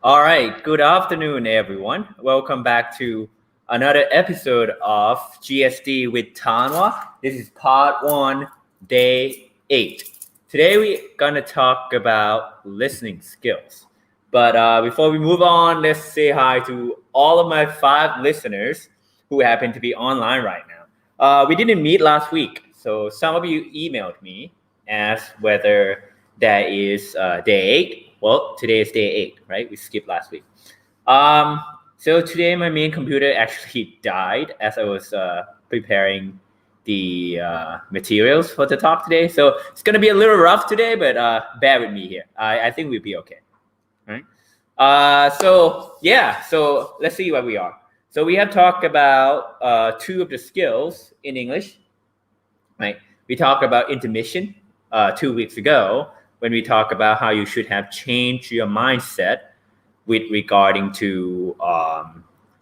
All right, good afternoon, everyone. Welcome back to another episode of GSD with Tanwa. This is part one, day 8. Today we're gonna talk about listening skills. But before we move on, let's say hi to all of my 5 listeners who happen to be online right now. We didn't meet last week, so some of you emailed me, asked whether that is day 8. Well, today is day 8, right? We skipped last week. So today my main computer actually died as I was preparing the materials for the talk today. So it's going to be a little rough today, but bear with me here. I think we'll be okay. Right? So let's see where we are. So we have talked about 2 of the skills in English, right? We talked about intermission 2 weeks ago when we talk about how you should have changed your mindset with regarding to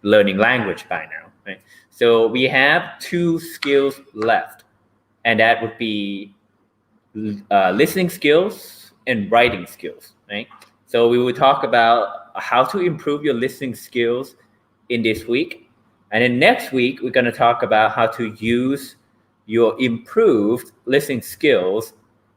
learning language by now, right? So we have 2 skills left, and that would be listening skills and writing skills, right? So we will talk about how to improve your listening skills in this week. And then next week, we're going to talk about how to use your improved listening skills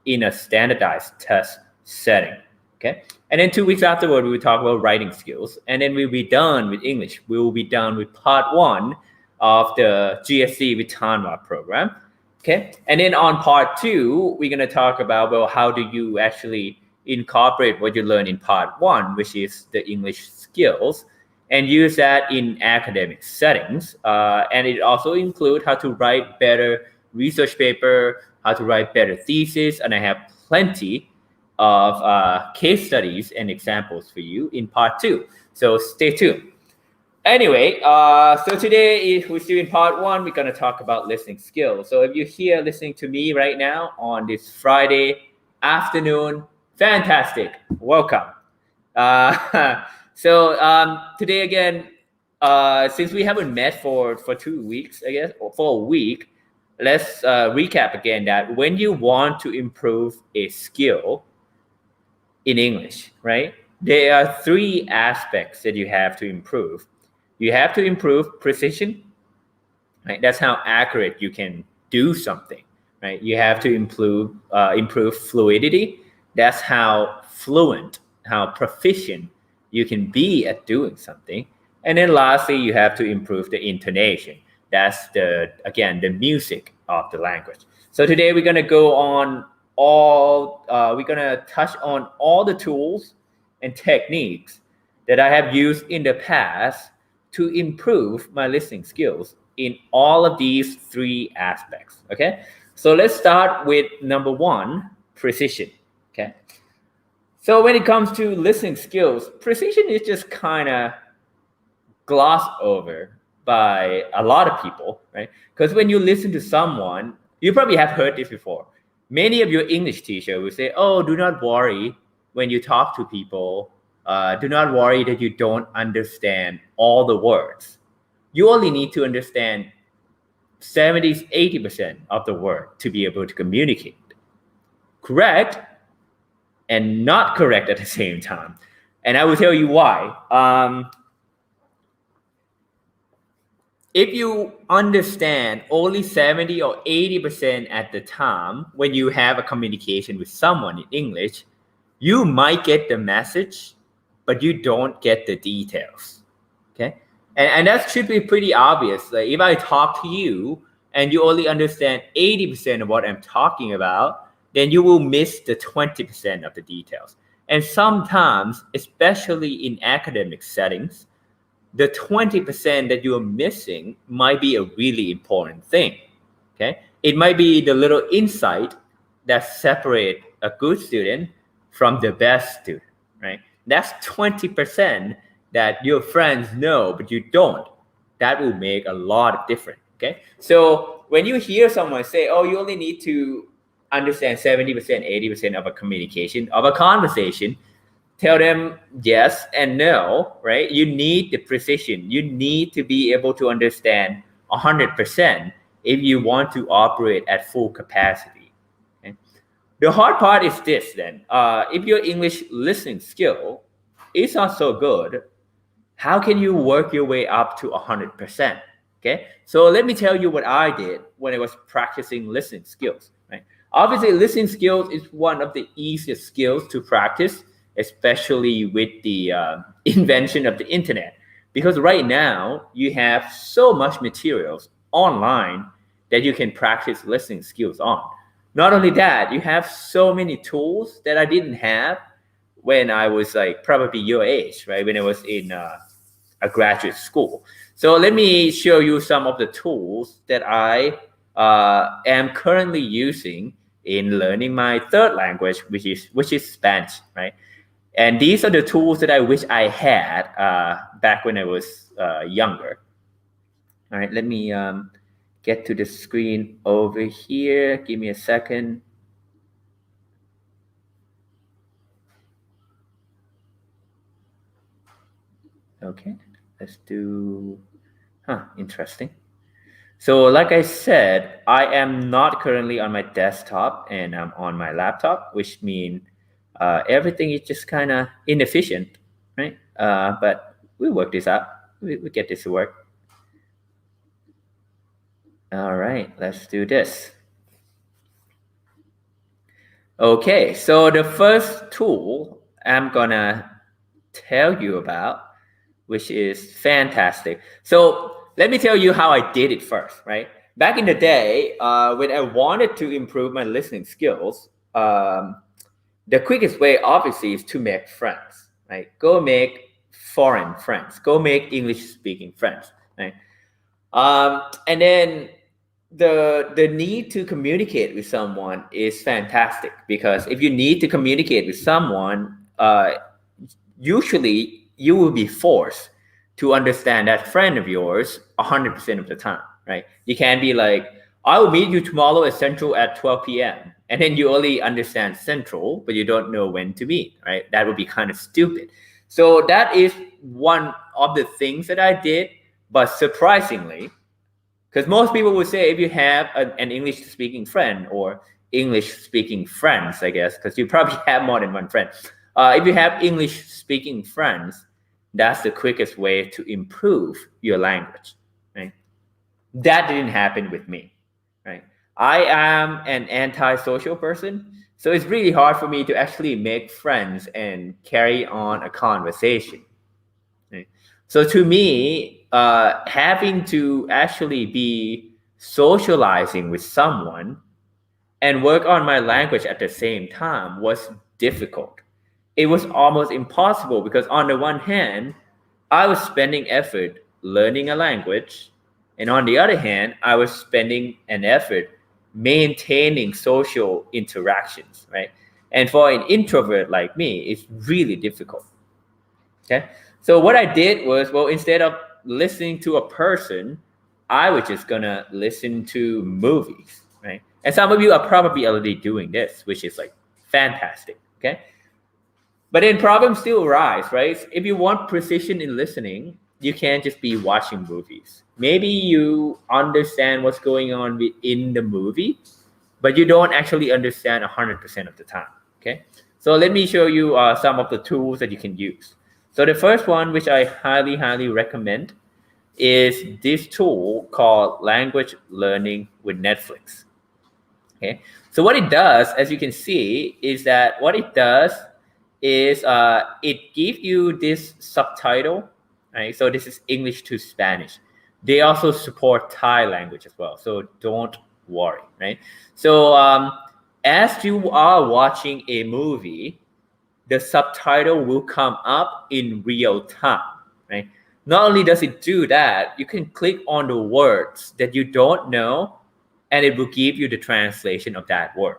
in a standardized test setting, okay? And then 2 weeks afterward, we will talk about writing skills. And then we'll be done with English. We will be done with part 1 of the GSD with Tanwa program, okay? And then on part 2, we're going to talk about, well, how do you actually incorporate what you learned in part 1, which is the English skills, and use that in academic settings. And it also includes how to write better research paper, how to write better thesis, and I have plenty of case studies and examples for you in part 2. So stay tuned. Anyway, so today we're still in part 1. We're going to talk about listening skills. So if you're here listening to me right now on this Friday afternoon, fantastic. Welcome. Today again, since we haven't met for 2 weeks, I guess, or for a week, let's recap again that when you want to improve a skill in English, right, there are 3 aspects that you have to improve. You have to improve precision, right? That's how accurate you can do something, right? You have to improve fluidity. That's how fluent, how proficient you can be at doing something. And then lastly, you have to improve the intonation. That's the music of the language. So today we're gonna go on we're gonna touch on all the tools and techniques that I have used in the past to improve my listening skills in all of these 3 aspects, okay? So let's start with number 1, precision, okay? So when it comes to listening skills, precision is just kind of glossed over by a lot of people, right? Because when you listen to someone, you probably have heard this before. Many of your English teachers will say, oh, do not worry when you talk to people. Do not worry that you don't understand all the words. You only need to understand 70-80% of the word to be able to communicate. Correct and not correct at the same time. And I will tell you why. If you understand only 70 or 80% at the time when you have a communication with someone in English, you might get the message, but you don't get the details, okay? And that should be pretty obvious. Like if I talk to you and you only understand 80% of what I'm talking about, then you will miss the 20% of the details. And sometimes, especially in academic settings, the 20% that you're missing might be a really important thing, okay? It might be the little insight that separates a good student from the best student, right? That's 20% that your friends know, but you don't. That will make a lot of difference, okay? So when you hear someone say, oh, you only need to understand 70%, 80% of a communication, of a conversation, tell them yes and no, right? You need the precision. You need to be able to understand 100% if you want to operate at full capacity. Okay? The hard part is this then. If your English listening skill is not so good, how can you work your way up to 100%? Okay, so let me tell you what I did when I was practicing listening skills. Right, obviously, listening skills is one of the easiest skills to practice, especially with the invention of the internet. Because right now you have so much materials online that you can practice listening skills on. Not only that, you have so many tools that I didn't have when I was like probably your age, right? When I was in a graduate school. So let me show you some of the tools that I am currently using in learning my third language, which is Spanish, right? And these are the tools that I wish I had back when I was younger. All right, let me get to the screen over here. Give me a second. Okay, let's do, interesting. So like I said, I am not currently on my desktop and I'm on my laptop, which means everything is just kind of inefficient, right? But we work this out. We get this to work. All right, let's do this. Okay, so the first tool I'm gonna tell you about, which is fantastic. So let me tell you how I did it first, right? Back in the day, when I wanted to improve my listening skills, the quickest way, obviously, is to make friends, right? Go make foreign friends. Go make English-speaking friends, right? And then the need to communicate with someone is fantastic because if you need to communicate with someone, usually you will be forced to understand that friend of yours 100% of the time, right? You can't be like, I will meet you tomorrow at Central at 12 p.m. And then you only understand Central, but you don't know when to meet, right? That would be kind of stupid. So that is one of the things that I did. But surprisingly, because most people would say if you have an English speaking friend or English speaking friends, I guess, because you probably have more than one friend. If you have English speaking friends, that's the quickest way to improve your language, right? That didn't happen with me, right? I am an antisocial person, so it's really hard for me to actually make friends and carry on a conversation. Right? So to me, having to actually be socializing with someone and work on my language at the same time was difficult. It was almost impossible because on the one hand, I was spending effort learning a language, and on the other hand, I was spending an effort maintaining social interactions, right? And for an introvert like me, it's really difficult. Okay. So what I did was, well, instead of listening to a person, I was just gonna listen to movies, right? And some of you are probably already doing this, which is like fantastic. Okay. But then problems still arise, right? If you want precision in listening, you can't just be watching movies. Maybe you understand what's going on within the movie, but you don't actually understand 100% of the time. Okay. So let me show you some of the tools that you can use. So the first one, which I highly, highly recommend, is this tool called Language Learning with Netflix. Okay. So what it does, as you can see, is that what it does is it gives you this subtitle, right? So this is English to Spanish. They also support Thai language as well, so don't worry, right? So as you are watching a movie, the subtitle will come up in real time, right? Not only does it do that, you can click on the words that you don't know, and it will give you the translation of that word,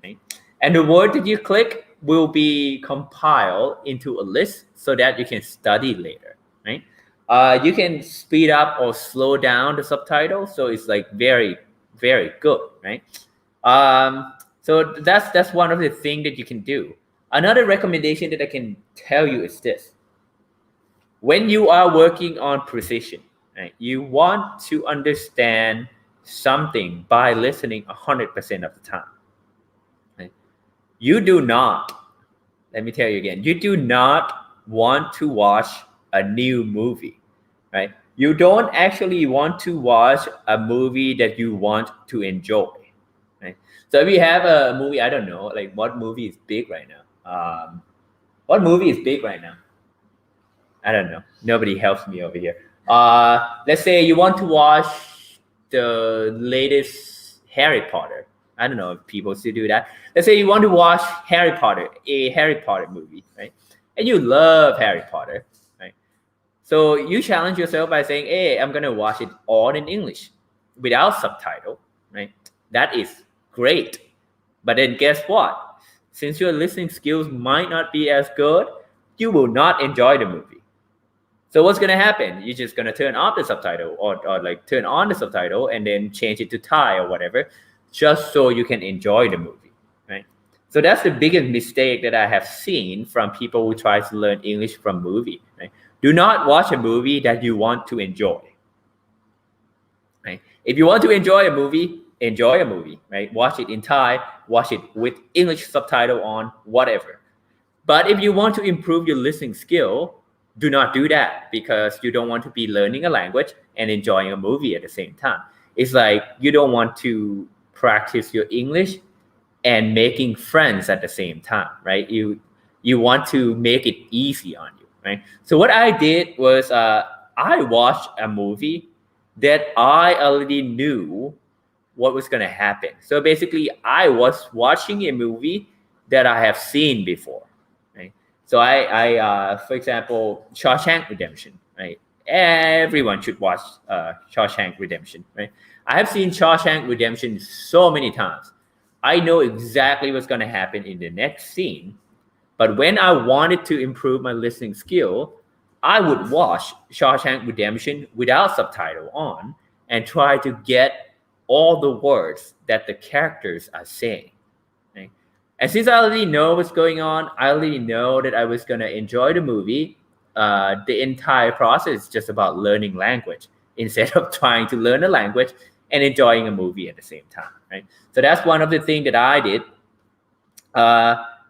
right? And the word that you click will be compiled into a list so that you can study later, right? You can speed up or slow down the subtitle, so it's like very, very good, right? So that's one of the things that you can do. Another recommendation that I can tell you is this: when you are working on precision, right, you want to understand something by listening 100% of the time. Right? You do not, let me tell you again, you do not want to watch a new movie, right? You don't actually want to watch a movie that you want to enjoy, right? So if you have a movie, I don't know, like what movie is big right now? What movie is big right now? I don't know. Nobody helps me over here. Let's say you want to watch the latest Harry Potter. I don't know if people still do that. Let's say you want to watch Harry Potter, a Harry Potter movie, right? And you love Harry Potter, right? So you challenge yourself by saying, "Hey, I'm gonna watch it all in English, without subtitle," right? That is great. But then guess what? Since your listening skills might not be as good, you will not enjoy the movie. So what's gonna happen? You're just gonna turn off the subtitle or like turn on the subtitle and then change it to Thai or whatever, just so you can enjoy the movie, right? So that's the biggest mistake that I have seen from people who try to learn English from movie, right? Do not watch a movie that you want to enjoy, right? If you want to enjoy a movie, right? Watch it in Thai, watch it with English subtitle on, whatever. But if you want to improve your listening skill, do not do that because you don't want to be learning a language and enjoying a movie at the same time. It's like you don't want to practice your English and making friends at the same time, right? You want to make it easy on you, right? So what I did was I watched a movie that I already knew what was going to happen. So basically, I was watching a movie that I have seen before. Right? So for example, Shawshank Redemption. Right? Everyone should watch Shawshank Redemption. Right? I have seen Shawshank Redemption so many times. I know exactly what's going to happen in the next scene. But when I wanted to improve my listening skill, I would watch Shawshank Redemption without subtitle on and try to get all the words that the characters are saying. Right? And since I already know what's going on, I already know that I was going to enjoy the movie. The entire process is just about learning language instead of trying to learn a language and enjoying a movie at the same time. Right? So that's one of the things that I did.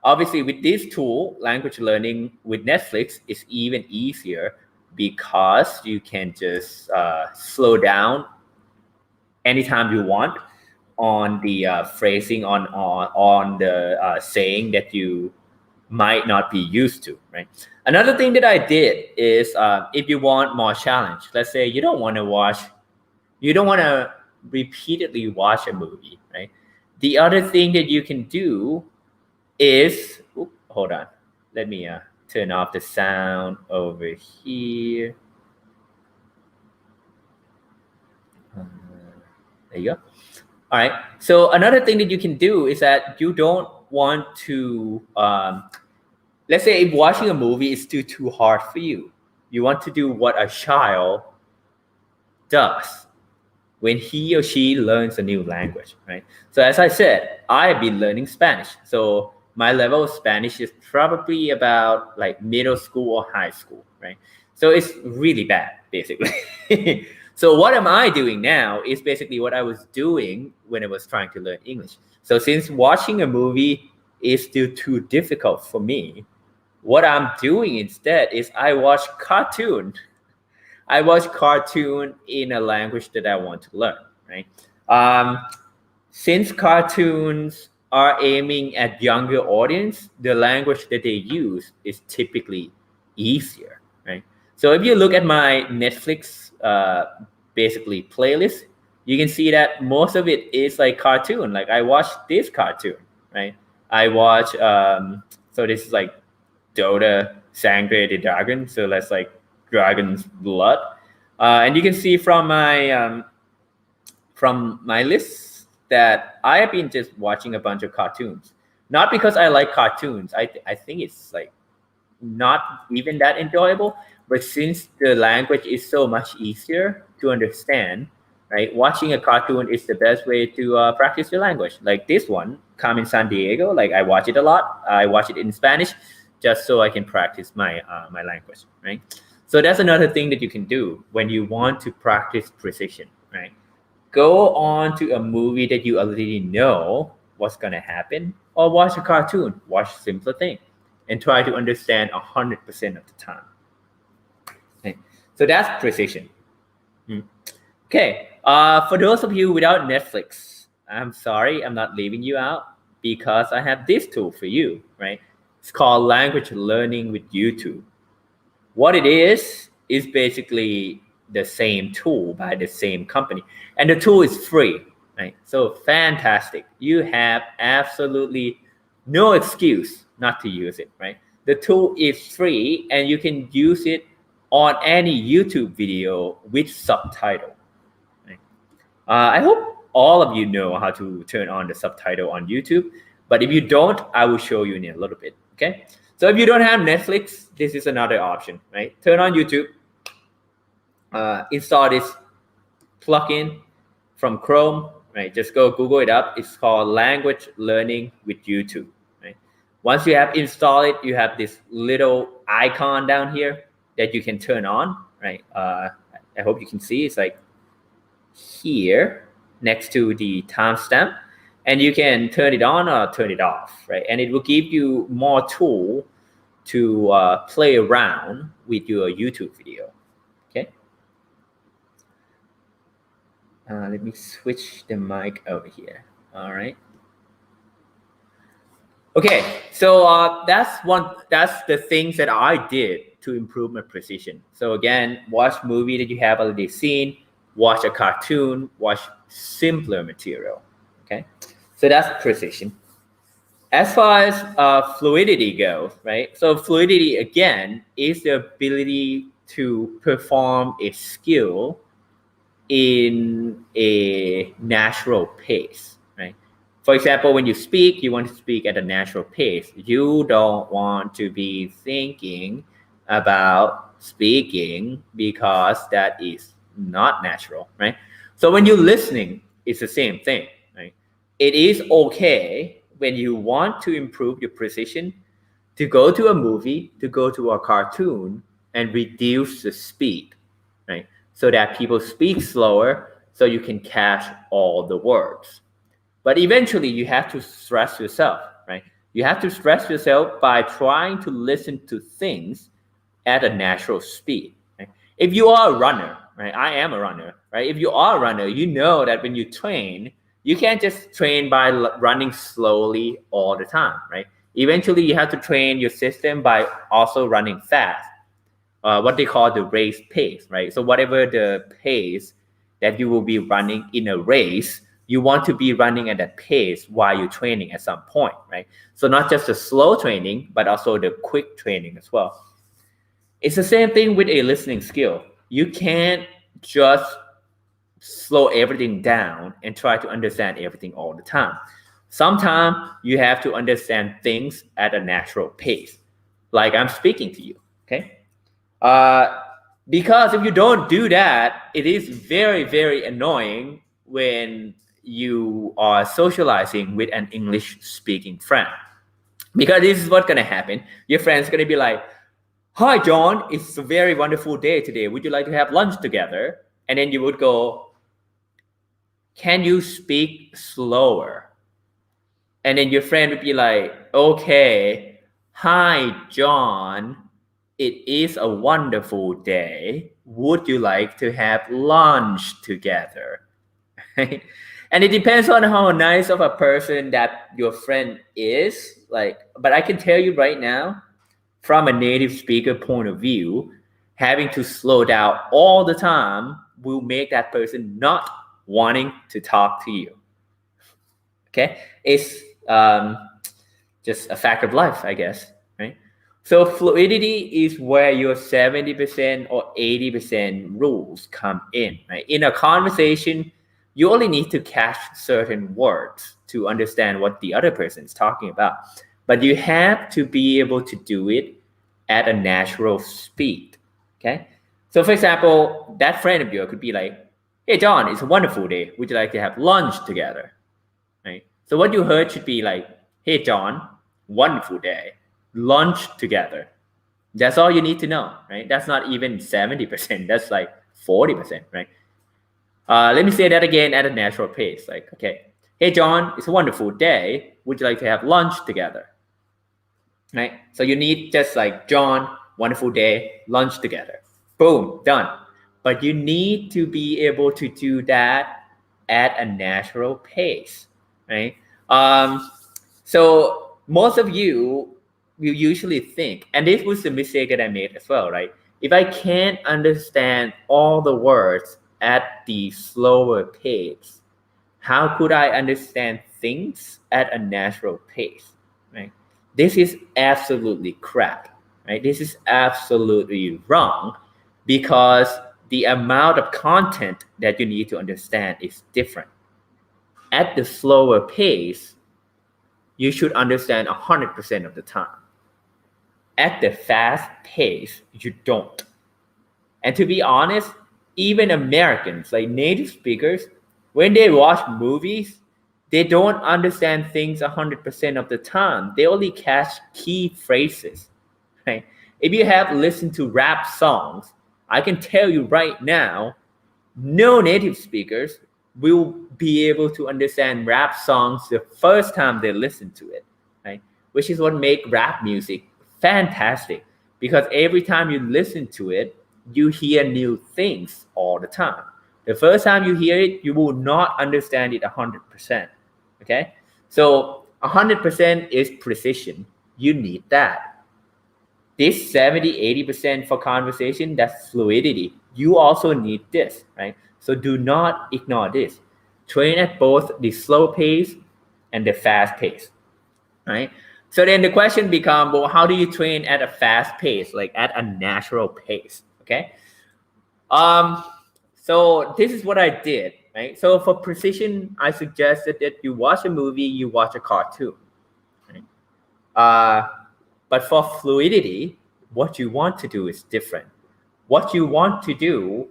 Obviously, with this tool, language learning with Netflix is even easier because you can just slow down anytime you want on the phrasing on the saying that you might not be used to, right? Another thing that I did is if you want more challenge, let's say you don't want to repeatedly watch a movie, right? The other thing that you can do is, hold on, let me turn off the sound over here. There you go. All right. So another thing that you can do is that you don't want to, let's say if watching a movie is too hard for you, you want to do what a child does when he or she learns a new language, right? So as I said, I have been learning Spanish. So my level of Spanish is probably about like middle school or high school, right? So it's really bad, basically. So what am I doing now is basically what I was doing when I was trying to learn English. So since watching a movie is still too difficult for me, what I'm doing instead is I watch cartoon. I watch cartoon in a language that I want to learn, right? Since cartoons are aiming at younger audience, the language that they use is typically easier, right? So if you look at my Netflix basically playlist, you can see that most of it is like cartoon. Like I watched this cartoon, right? I watch so this is like Dota Sangre de Dragon, so that's like dragon's blood, and you can see from my list that I have been just watching a bunch of cartoons. Not because I like cartoons. I think it's like not even that enjoyable. But since the language is so much easier to understand, right? Watching a cartoon is the best way to practice your language. Like this one, Carmen San Diego. Like I watch it a lot. I watch it in Spanish, just so I can practice my my language, right? So that's another thing that you can do when you want to practice precision, right? Go on to a movie that you already know what's gonna happen, or watch a cartoon. Watch simpler thing, and try to understand 100% of the time. Okay. So that's precision. Okay. For those of you without Netflix, I'm sorry, I'm not leaving you out because I have this tool for you, right? It's called language learning with YouTube. What it is basically the same tool by the same company, and the tool is free, right? So fantastic. You have absolutely no excuse not to use it, right? The tool is free and you can use it on any YouTube video with subtitle. Right? I hope all of you know how to turn on the subtitle on YouTube, but if you don't, I will show you in a little bit, okay? So if you don't have Netflix, this is another option, right? Turn on YouTube, install this plugin from Chrome, right? Just go Google it up. It's called Language Learning with YouTube, right? Once you have installed it, you have this little icon down here that you can turn on, right? I hope you can see. It's like here next to the timestamp, and you can turn it on or turn it off, right? And it will give you more tool to play around with your YouTube video, okay? Let me switch the mic over here, all right? Okay, so that's the things that I did to improve my precision. So again, watch movie that you have already seen, watch a cartoon, watch simpler material, okay? So that's precision. As far as fluidity goes, right? So fluidity, again, is the ability to perform a skill in a natural pace, right? For example, when you speak, you want to speak at a natural pace. You don't want to be thinking about speaking because that is not natural, right? So when you're listening, it's the same thing, right? It is okay when you want to improve your precision to go to a movie, to go to a cartoon and reduce the speed, right? So that people speak slower so you can catch all the words. But eventually you have to stress yourself, right? You have to stress yourself by trying to listen to things at a natural speed. Right? If you are a runner, right? I am a runner, right? If you are a runner, you know that when you train, you can't just train by running slowly all the time, right? Eventually, you have to train your system by also running fast, what they call the race pace, right? So whatever the pace that you will be running in a race, you want to be running at that pace while you're training at some point, right? So not just the slow training, but also the quick training as well. It's the same thing with a listening skill. You can't just slow everything down and try to understand everything all the time. Sometimes you have to understand things at a natural pace, like I'm speaking to you, okay? Because if you don't do that, it is very, very annoying when you are socializing with an English-speaking friend. Because this is what's gonna happen. Your friend's gonna be like, "Hi, John, it's a very wonderful day today. Would you like to have lunch together?" And then you would go, "Can you speak slower?" And then your friend would be like, "Okay, hi, John, it is a wonderful day. Would you like to have lunch together?" Right? And it depends on how nice of a person that your friend is. But I can tell you right now, from a native speaker point of view, having to slow down all the time will make that person not wanting to talk to you. Okay, it's just a fact of life, I guess, right? So fluidity is where your 70% or 80% rules come in, right? In a conversation, you only need to catch certain words to understand what the other person is talking about. But you have to be able to do it at a natural speed, okay? So for example, that friend of yours could be like, "Hey, John, it's a wonderful day. Would you like to have lunch together?" Right? So what you heard should be like, "Hey, John, wonderful day. Lunch together." That's all you need to know, right? That's not even 70%. That's like 40%, right? Let me say that again at a natural pace. Like, okay, "Hey, John, it's a wonderful day. Would you like to have lunch together?" right? So you need just like John, wonderful day, lunch together. Boom, done. But you need to be able to do that at a natural pace, right? So most of you will usually think, and this was the mistake that I made as well, right? If I can't understand all the words at the slower pace, how could I understand things at a natural pace, right? This is absolutely crap, right? This is absolutely wrong because the amount of content that you need to understand is different. At the slower pace, you should understand 100% of the time. At the fast pace, you don't. And to be honest, even Americans, like native speakers, when they watch movies, they don't understand things 100% of the time. They only catch key phrases, right? If you have listened to rap songs, I can tell you right now, no native speakers will be able to understand rap songs the first time they listen to it, right? Which is what makes rap music fantastic because every time you listen to it, you hear new things all the time. The first time you hear it, you will not understand it 100%. Okay? So 100% is precision. You need that. This 70-80% for conversation, that's fluidity. You also need this, right? So do not ignore this. Train at both the slow pace and the fast pace, right? So then the question becomes, well, how do you train at a fast pace, like at a natural pace? Okay. Um, so this is what I did, right? So for precision, I suggested that you watch a movie, you watch a cartoon, right? But for fluidity, what you want to do is different. What you want to do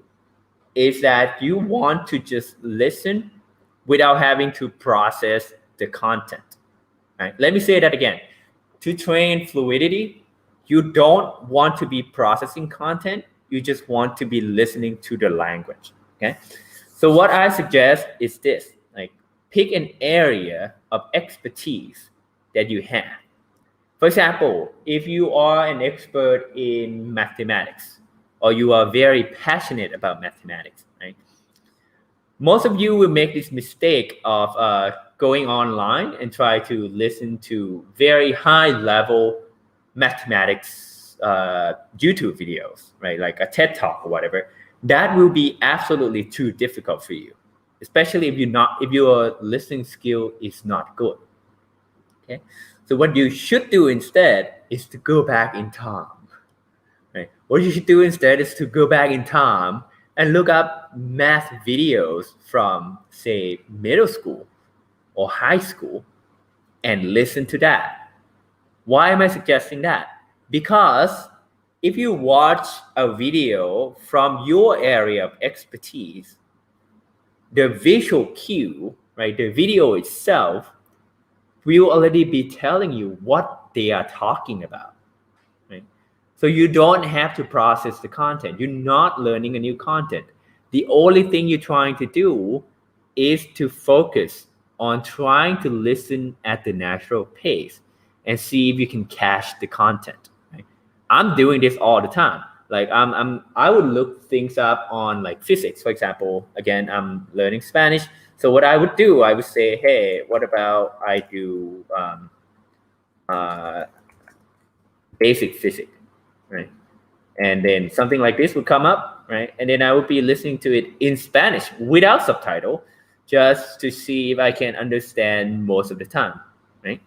is that you want to just listen without having to process the content. Right? Let me say that again. To train fluidity, you don't want to be processing content. You just want to be listening to the language. Okay. So what I suggest is this: like pick an area of expertise that you have. For example, if you are an expert in mathematics or you are very passionate about mathematics, right? Most of you will make this mistake of going online and try to listen to very high level mathematics YouTube videos, right? Like a TED talk or whatever. That will be absolutely too difficult for you, especially if your listening skill is not good. Okay, so what you should do instead is to go back in time. Right? What you should do instead is to go back in time and look up math videos from, say, middle school or high school and listen to that. Why am I suggesting that? Because if you watch a video from your area of expertise, the visual cue, right, the video itself will already be telling you what they are talking about. Right? So you don't have to process the content. You're not learning a new content. The only thing you're trying to do is to focus on trying to listen at the natural pace and see if you can catch the content. Right? I'm doing this all the time. Like I would look things up on like physics, for example. Again, I'm learning Spanish. So what I would do, I would say, hey, what about I do uh, basic physics, right? And then something like this would come up, right? And then I would be listening to it in Spanish without subtitle, just to see if I can understand most of the time, right?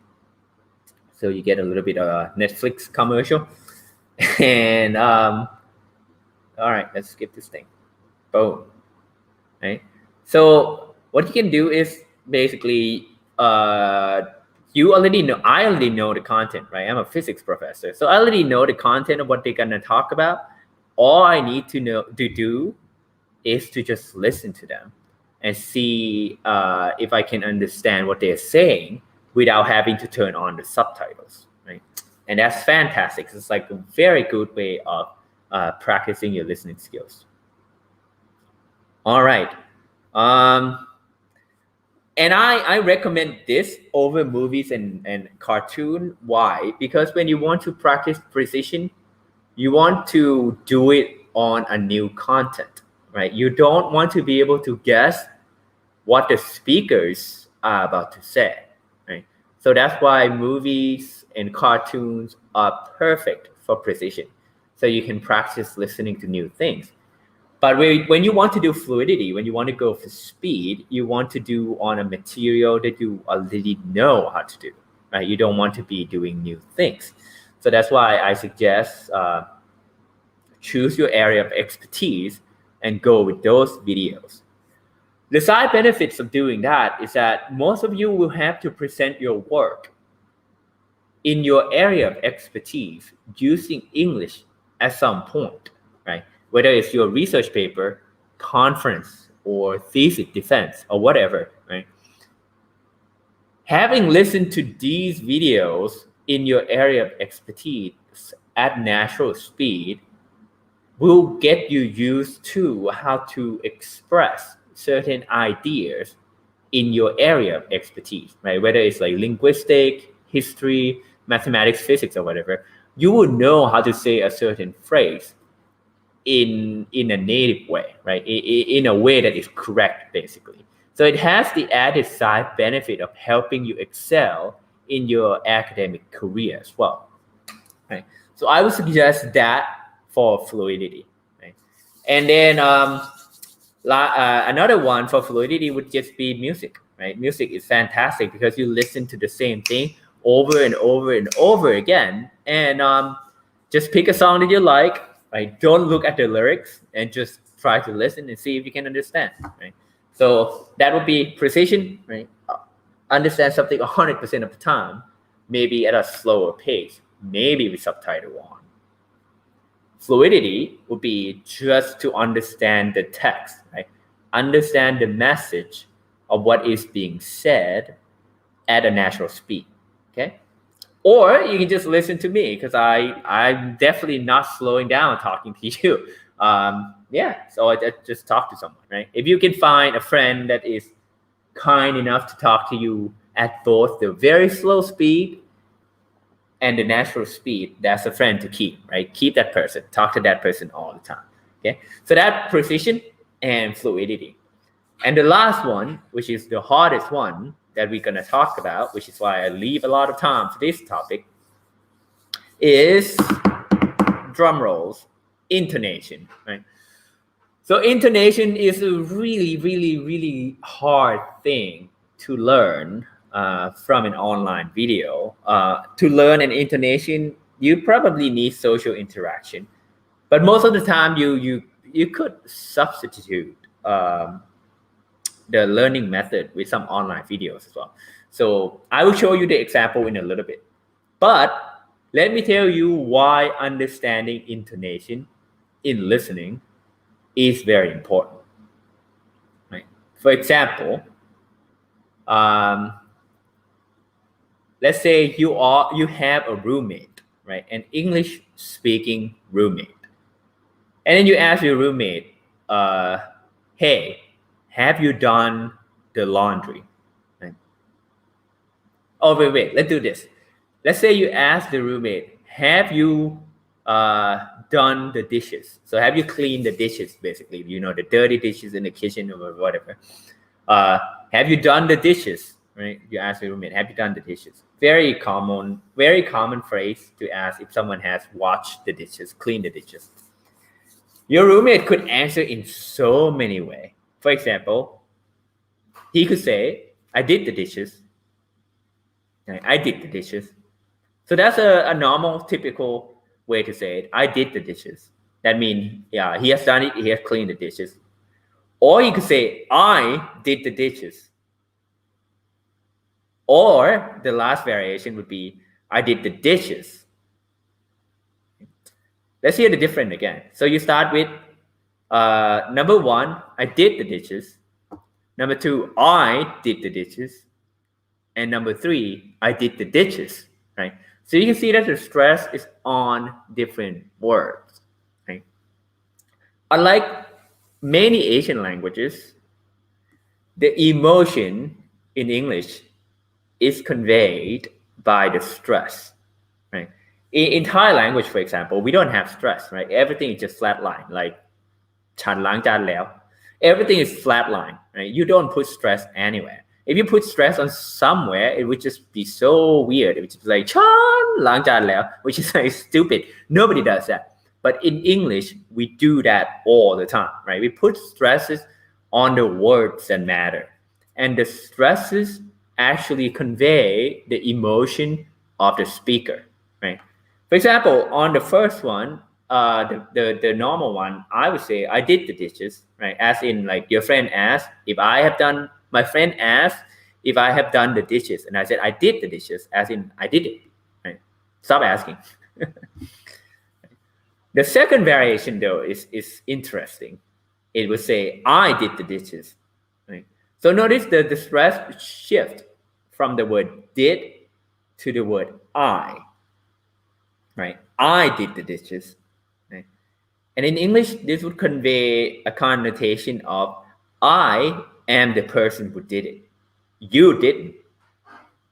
So you get a little bit of a Netflix commercial, and all right, let's skip this thing. Boom, right? So what you can do is basically you already know, I already know the content, right? I'm a physics professor, so I already know the content of what they're gonna talk about. All I need to do is to just listen to them and see if I can understand what they're saying without having to turn on the subtitles, right? And that's fantastic. It's like a very good way of practicing your listening skills. All right. Um, And I recommend this over movies and cartoon. Why? Because when you want to practice precision, you want to do it on a new content, right? You don't want to be able to guess what the speakers are about to say, right? So that's why movies and cartoons are perfect for precision. So you can practice listening to new things. But when you want to do fluidity, when you want to go for speed, you want to do on a material that you already know how to do, right? You don't want to be doing new things. So that's why I suggest choose your area of expertise and go with those videos. The side benefits of doing that is that most of you will have to present your work in your area of expertise using English at some point, right? Whether it's your research paper, conference, or thesis defense, or whatever, right? Having listened to these videos in your area of expertise at natural speed will get you used to how to express certain ideas in your area of expertise, right? Whether it's like linguistic, history, mathematics, physics, or whatever, you will know how to say a certain phrase in a native way, right? In a way that is correct, basically. So it has the added side benefit of helping you excel in your academic career as well, right? So I would suggest that for fluidity, right? And then another one for fluidity would just be music, right? Music is fantastic because you listen to the same thing over and over and over again, and just pick a song that you like, right? Don't look at the lyrics and just try to listen and see if you can understand, right? So that would be precision, right? Understand something 100% of the time, maybe at a slower pace, maybe with subtitle on. Fluidity would be just to understand the text, right? Understand the message of what is being said at a natural speed, okay? Or you can just listen to me because I'm definitely not slowing down talking to you. Yeah, so I just talk to someone, right? If you can find a friend that is kind enough to talk to you at both the very slow speed and the natural speed, that's a friend to keep, right? Keep that person, talk to that person all the time. Okay. So that precision and fluidity. And the last one, which is the hardest one that we're gonna talk about, which is why I leave a lot of time for this topic, is drum rolls, intonation, right? So intonation is a really, really, really hard thing to learn from an online video. To learn an intonation, you probably need social interaction, but most of the time, you could substitute the learning method with some online videos as well. So I will show you the example in a little bit, but let me tell you why understanding intonation in listening is very important. Right? For example, um, let's say you have a roommate, right? An English speaking roommate, and then you ask your roommate, "Hey, have you done the laundry?" Right? Oh wait, let's do this. Let's say you ask the roommate, "Have you done the dishes?" So have you cleaned the dishes, basically? You know, the dirty dishes in the kitchen or whatever. Uh, have you done the dishes? Right? You ask your roommate, "Have you done the dishes?" Very common phrase to ask if someone has washed the dishes, cleaned the dishes. Your roommate could answer in so many ways. For example, he could say, "I did the dishes." Right? I did the dishes. So that's a normal, typical way to say it. I did the dishes. That means, yeah, he has done it. He has cleaned the dishes. Or you could say, "I did the dishes." Or the last variation would be, "I did the dishes." Let's hear the difference again. So you start with number one, "I did the dishes." Number two, "I did the dishes." And number three, "I did the dishes." Right? So you can see that the stress is on different words. Right? Unlike many Asian languages, the emotion in English is conveyed by the stress, right? In Thai language, for example, we don't have stress, right? Everything is just flat line, like ฉันล้างจานแล้ว everything is flat line, right? You don't put stress anywhere. If you put stress on somewhere, it would just be so weird. It would just be like ฉันล้างจานแล้ว which is like stupid. Nobody does that. But in English, we do that all the time, right? We put stresses on the words that matter. And the stresses actually convey the emotion of the speaker, right? For example, on the first one, the normal one, I would say I did the dishes, right? As in, like, your friend asked if I have done. My friend asked if I have done the dishes, and I said I did the dishes, as in I did it, right? Stop asking. The second variation, though, is interesting. It would say I did the dishes, right? So notice the stress shift from the word did to the word I, right? I did the dishes. Right? And in English, this would convey a connotation of I am the person who did it. You didn't.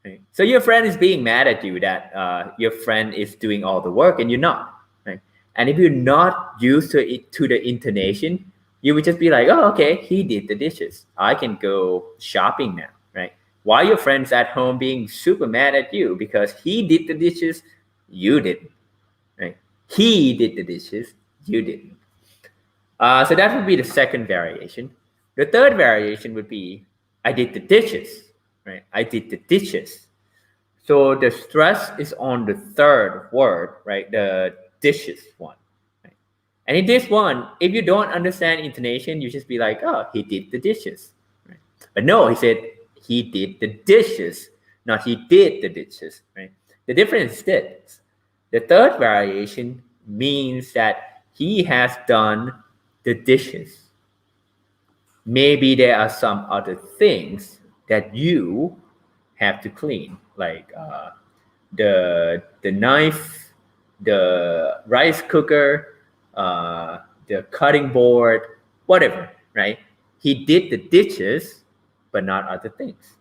Right? So your friend is being mad at you that your friend is doing all the work and you're not. Right? And if you're not used to the intonation, you would just be like, oh, okay, he did the dishes. I can go shopping now. Right? While your friend's at home being super mad at you because he did the dishes, you didn't. Right? He did the dishes, you didn't. So that would be the second variation. The third variation would be I did the dishes, right? I did the dishes. So the stress is on the third word, right? The dishes one. Right? And in this one, if you don't understand intonation, you just be like, oh, he did the dishes. Right? But no, he said he did the dishes, not he did the dishes. Right? The difference is this. The third variation means that he has done the dishes. Maybe there are some other things that you have to clean, like the knife, the rice cooker, the cutting board, whatever, right? He did the dishes, but not other things.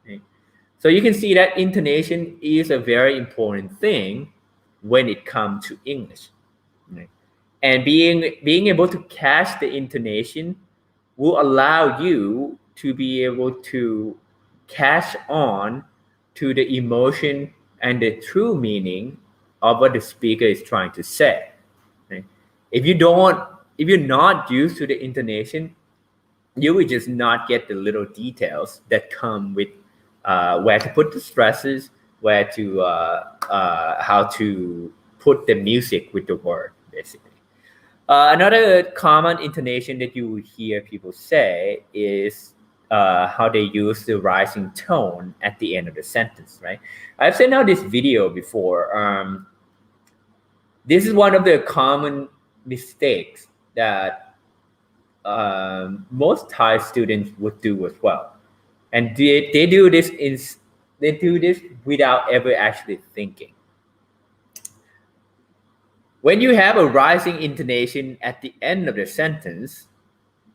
Right? So you can see that intonation is a very important thing when it comes to English. Right? And being able to catch the intonation will allow you to be able to catch on to the emotion and the true meaning of what the speaker is trying to say. Right? If you're not used to the intonation, you will just not get the little details that come with where to put the stresses, where to how to put the music with the word, basically. Another common intonation that you hear people say is how they use the rising tone at the end of the sentence, right? I've sent out this video before. This is one of the common mistakes that most Thai students would do as well, and they do this without ever actually thinking. When you have a rising intonation at the end of the sentence,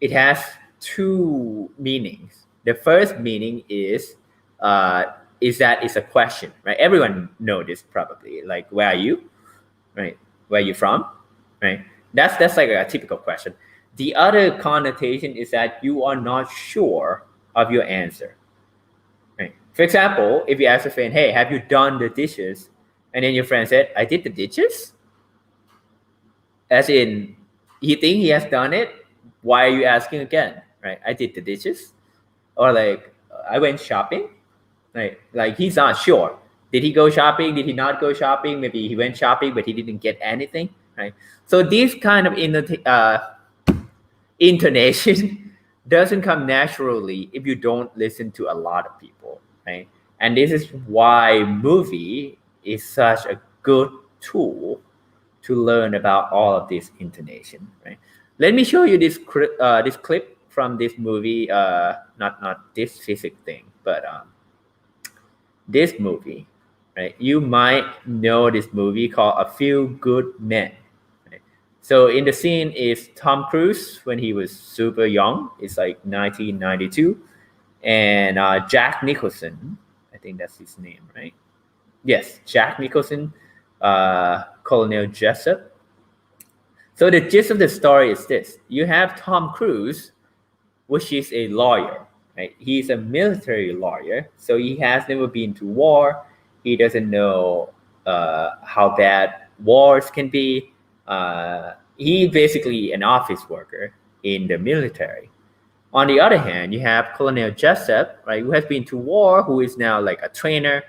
it has two meanings. The first meaning is that it's a question, right? Everyone knows this probably. Like, where are you? Right? Where are you from? Right? That's like a typical question. The other connotation is that you are not sure of your answer. Right? For example, if you ask a friend, hey, have you done the dishes? And then your friend said, I did the dishes? As in, he think he has done it. Why are you asking again? Right? I did the dishes, or like I went shopping. Right? Like he's not sure. Did he go shopping? Did he not go shopping? Maybe he went shopping, but he didn't get anything. Right? So this kind of intonation doesn't come naturally if you don't listen to a lot of people. Right? And this is why movie is such a good tool to learn about all of this intonation, right? Let me show you this clip from this movie. Not this physics thing, but this movie, right? You might know this movie called A Few Good Men. Right? So in the scene is Tom Cruise when he was super young. It's like 1992, and Jack Nicholson. I think that's his name, right? Yes, Jack Nicholson, Colonel Jessup. So the gist of the story is this: you have Tom Cruise, which is a lawyer, right? He's a military lawyer, so he has never been to war. He doesn't know how bad wars can be. He's basically an office worker in the military. On the other hand, you have Colonel Jessup, right, who has been to war, who is now like a trainer,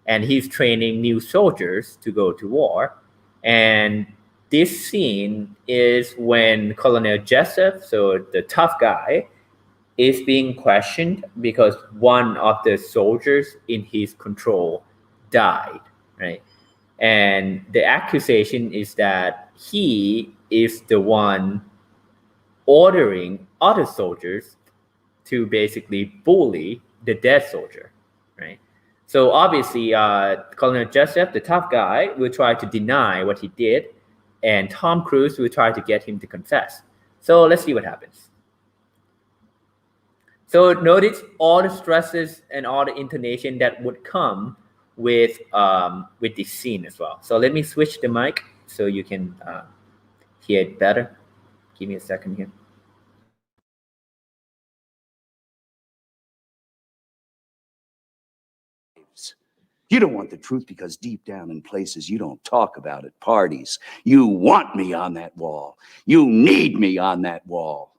and he's training new soldiers to go to war. And this scene is when Colonel Jessup, so the tough guy, is being questioned because one of the soldiers in his control died, right? And the accusation is that he is the one ordering other soldiers to basically bully the dead soldier, right? So obviously, Colonel Jessup, the tough guy, will try to deny what he did, and Tom Cruise will try to get him to confess. So let's see what happens. So notice all the stresses and all the intonation that would come with this scene as well. So let me switch the mic so you can hear it better. Give me a second here. You don't want the truth because deep down in places you don't talk about at parties, you want me on that wall. You need me on that wall.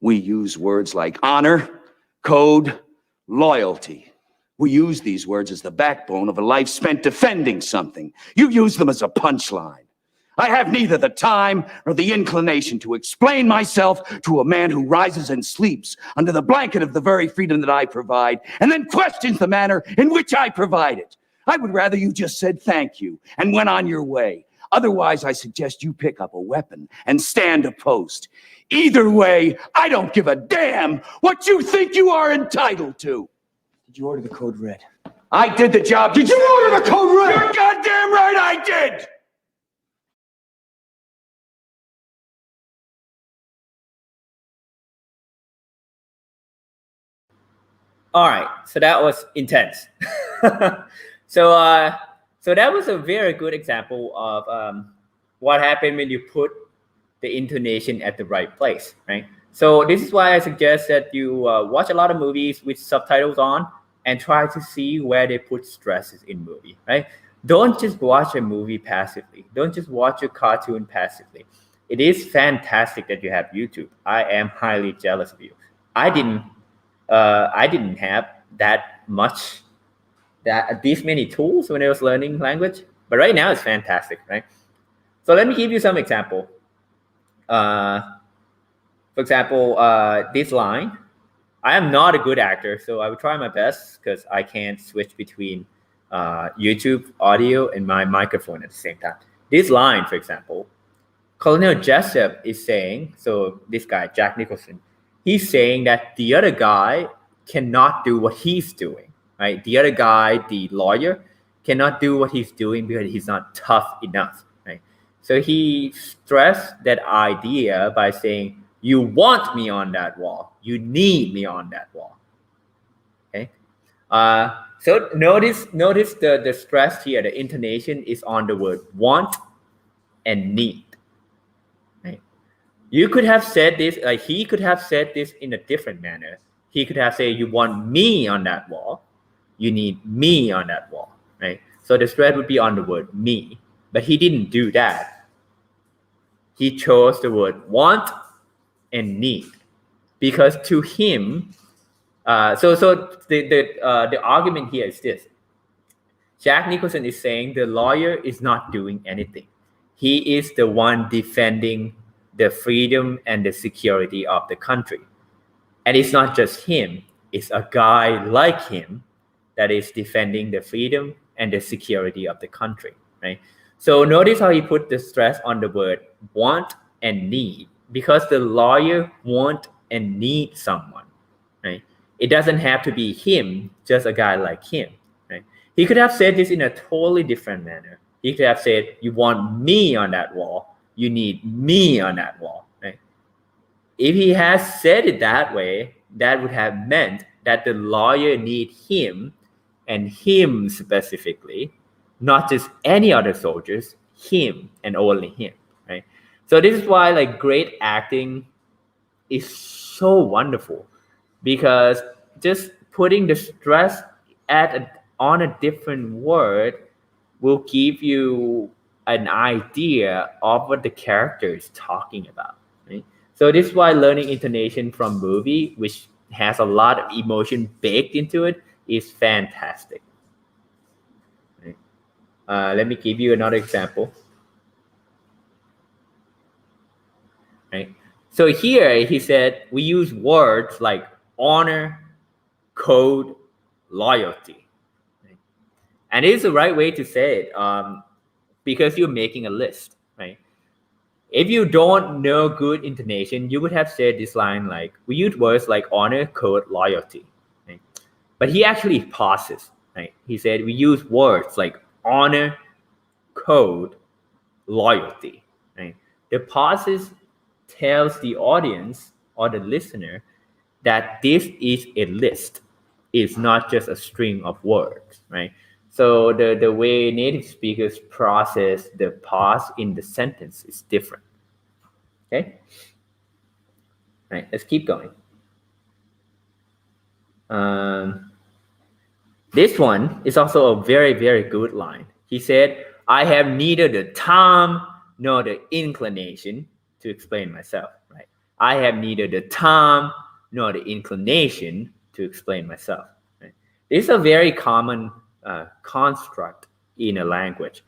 We use words like honor, code, loyalty. We use these words as the backbone of a life spent defending something. You use them as a punchline. I have neither the time nor the inclination to explain myself to a man who rises and sleeps under the blanket of the very freedom that I provide and then questions the manner in which I provide it. I would rather you just said thank you and went on your way. Otherwise, I suggest you pick up a weapon and stand a post. Either way, I don't give a damn what you think you are entitled to. Did you order the code red? I did the job. Did you order the code red? You're goddamn right I did! All right, so that was intense. So that was a very good example of what happened when you put the intonation at the right place, right? So this is why I suggest that you watch a lot of movies with subtitles on and try to see where they put stresses in movie, right? Don't just watch a movie passively. Don't just watch a cartoon passively. It is fantastic that you have YouTube. I am highly jealous of you. I didn't have these many tools when I was learning language, but right now it's fantastic, right? So let me give you some example. For example, this line. I am not a good actor, so I will try my best because I can't switch between YouTube audio and my microphone at the same time. This line, for example, Colonel Jessup is saying, so this guy, Jack Nicholson, he's saying that the other guy cannot do what he's doing, right? The other guy, the lawyer, cannot do what he's doing because he's not tough enough, right? So he stressed that idea by saying, you want me on that wall. You need me on that wall, okay? So notice the stress here, the intonation is on the word want and need. You could have said this, like he could have said this in a different manner. He could have said, you want me on that wall. You need me on that wall, right? So the stress would be on the word me, but he didn't do that. He chose the word want and need because to him, so the argument here is this. Jack Nicholson is saying the lawyer is not doing anything. He is the one defending the freedom and the security of the country. And it's not just him, it's a guy like him that is defending the freedom and the security of the country, right? So notice how he put the stress on the word want and need, because the lawyer want and need someone, right? It doesn't have to be him, just a guy like him, right? He could have said this in a totally different manner. He could have said, you want me on that wall. You need me on that wall, right? If he has said it that way, that would have meant that the lawyer need him, and him specifically, not just any other soldiers, him and only him, right? So this is why like great acting is so wonderful, because just putting the stress on a different word will give you an idea of what the character is talking about, right? So this is why learning intonation from movie, which has a lot of emotion baked into it, is fantastic. Right? Let me give you another example. Right? So here he said we use words like honor, code, loyalty. Right? And it is the right way to say it, because you're making a list, right? If you don't know good intonation, you would have said this line like, we use words like honor, code, loyalty. Right? But he actually pauses, right? He said we use words like honor, code, loyalty. Right? The pauses tells the audience or the listener that this is a list. It's not just a string of words, right? So the way native speakers process the pause in the sentence is different. Okay? All right, let's keep going. This one is also a very, very good line. He said, I have neither the time nor the inclination to explain myself, right? I have neither the time nor the inclination to explain myself. Right? This is a very common construct in a language.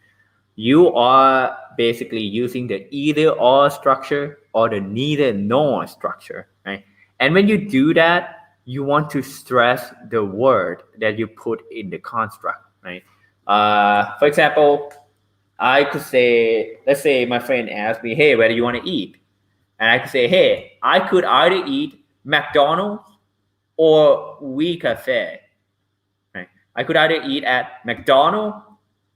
You are basically using the either or structure or the neither nor structure, right? And when you do that, you want to stress the word that you put in the construct, right? For example, I could say, let's say my friend asked me, hey, where do you want to eat? And I could say, hey, I could either eat McDonald's or We Cafe. Right? I could either eat at McDonald's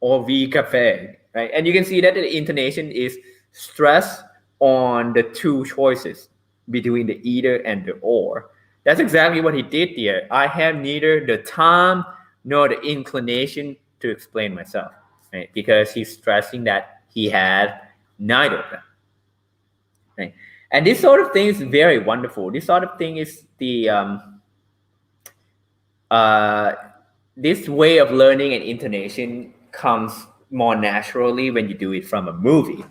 or We Cafe. Right? And you can see that the intonation is stressed on the two choices between the either and the or. That's exactly what he did here. I have neither the time nor the inclination to explain myself, right? Because he's stressing that he had neither of them. Right? And this sort of thing is very wonderful. This sort of thing is the this way of learning and intonation comes more naturally when you do it from a movie.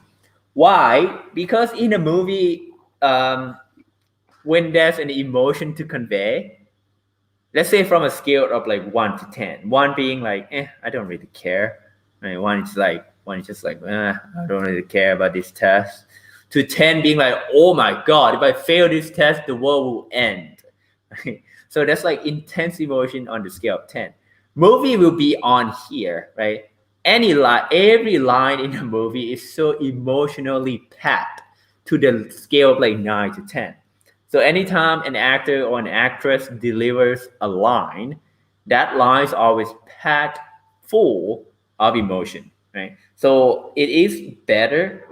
Why? Because in a movie, when there's an emotion to convey, let's say from a scale of like 1 to 10, 1 being like, I don't really care. Right? One is just like, I don't really care about this test. To 10 being like, oh my God, if I fail this test, the world will end. Right? So that's like intense emotion on the scale of 10. Movie will be on here, right? Every line in the movie is so emotionally packed to the scale of like 9 to 10. So anytime an actor or an actress delivers a line, that line is always packed full of emotion, right? So it is better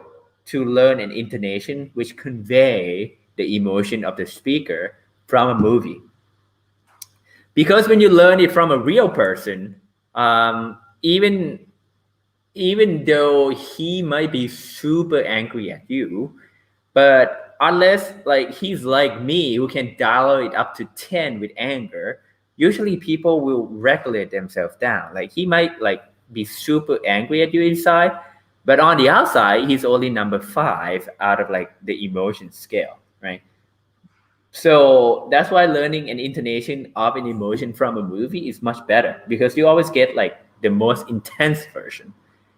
to learn an intonation which convey the emotion of the speaker from a movie. Because when you learn it from a real person, even though he might be super angry at you, but unless like he's like me who can dial it up to 10 with anger, usually people will regulate themselves down. Like he might like be super angry at you inside, but on the outside, he's only number 5 out of like the emotion scale, right? So that's why learning an intonation of an emotion from a movie is much better, because you always get like the most intense version.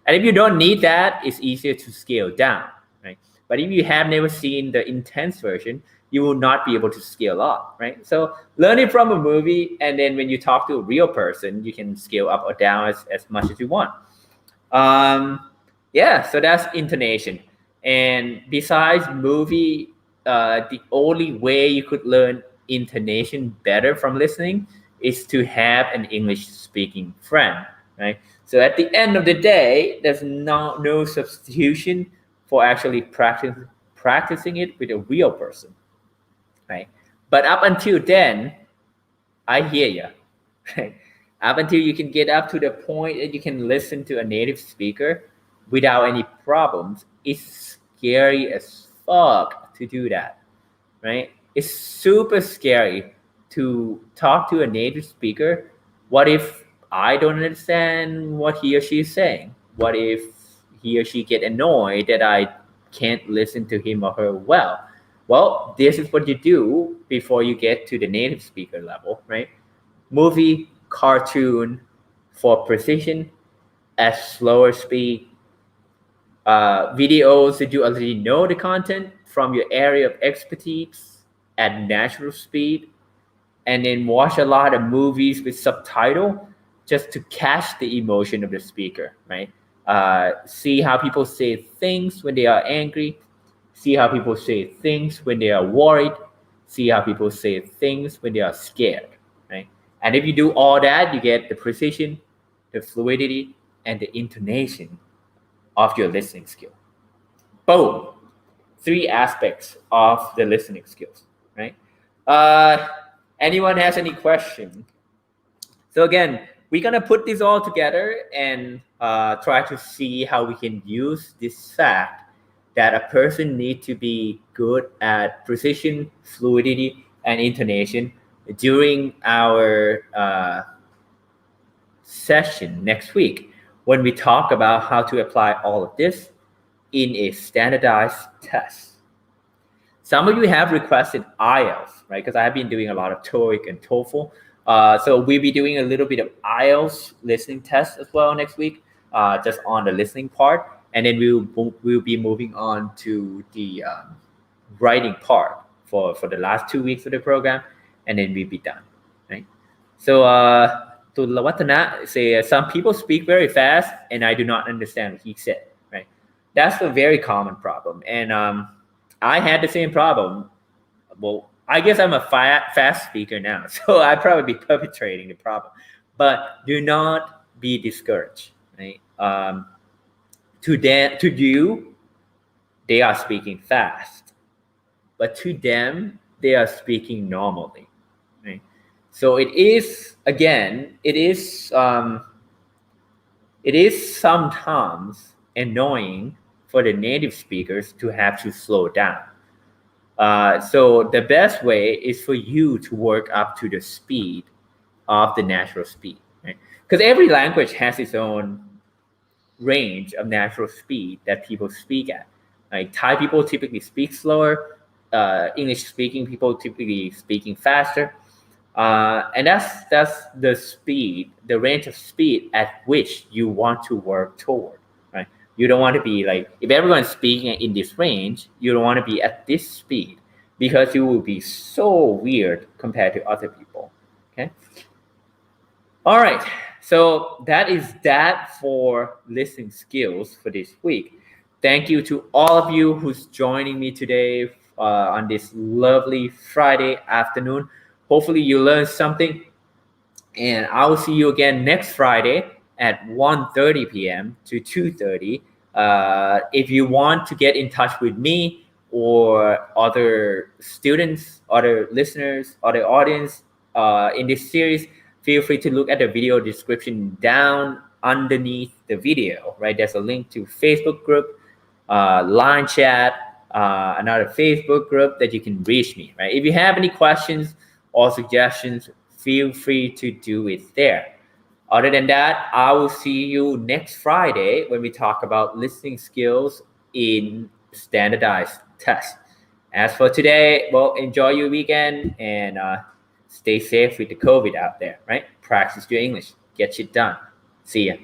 And if you don't need that, it's easier to scale down, right? But if you have never seen the intense version, you will not be able to scale up, right? So learn it from a movie, and then when you talk to a real person, you can scale up or down as much as you want. Yeah, so that's intonation. And besides movie, the only way you could learn intonation better from listening is to have an English speaking friend, right? So at the end of the day, there's no substitution for actually practicing it with a real person, right? But up until then, I hear you. Up until you can get up to the point that you can listen to a native speaker without any problems, it's scary as fuck to do that, right? It's super scary to talk to a native speaker. What if I don't understand what he or she is saying? What if he or she get annoyed that I can't listen to him or her well? Well, this is what you do before you get to the native speaker level, right? Movie, cartoon for precision at slower speed, videos that you already know the content from your area of expertise at natural speed, and then watch a lot of movies with subtitle just to catch the emotion of the speaker, right? See how people say things when they are angry, see how people say things when they are worried, see how people say things when they are scared, right? And if you do all that, you get the precision, the fluidity, and the intonation of your listening skill. Boom. 3 aspects of the listening skills, right? Uh, anyone has any question? So again, we're gonna put this all together and try to see how we can use this fact that a person needs to be good at precision, fluidity, and intonation during our session next week when we talk about how to apply all of this in a standardized test. Some of you have requested IELTS, right? Because I've been doing a lot of TOEIC and TOEFL. So we'll be doing a little bit of IELTS listening test as well next week, just on the listening part. And then we'll be moving on to the writing part for the last 2 weeks of the program. And then we'll be done, right? So to Lawatana, say some people speak very fast and I do not understand what he said, right? That's a very common problem. And I had the same problem. Well, I guess I'm a fast speaker now, so I'd probably be perpetrating the problem. But do not be discouraged, right? To you, they are speaking fast, but to them, they are speaking normally, right? So it is sometimes annoying for the native speakers to have to slow down. So the best way is for you to work up to the speed of the natural speed, right? Because every language has its own range of natural speed that people speak at. Like Thai people typically speak slower, English speaking people typically speaking faster. And that's the speed, the range of speed at which you want to work toward, right? You don't want to be like, if everyone's speaking in this range, you don't want to be at this speed because you will be so weird compared to other people, okay? All right, so that is that for listening skills for this week. Thank you to all of you who's joining me today on this lovely Friday afternoon. Hopefully you learned something, and I will see you again next Friday at 1:30 p.m. to 2:30. If you want to get in touch with me or other students, other listeners, other audience in this series, feel free to look at the video description down underneath the video, right? There's a link to Facebook group, line chat, another Facebook group that you can reach me, right? If you have any questions or suggestions, feel free to do it there. Other than that, I will see you next Friday when we talk about listening skills in standardized tests. As for today, well, enjoy your weekend and stay safe with the COVID out there, right? Practice your English. Get shit done. See ya.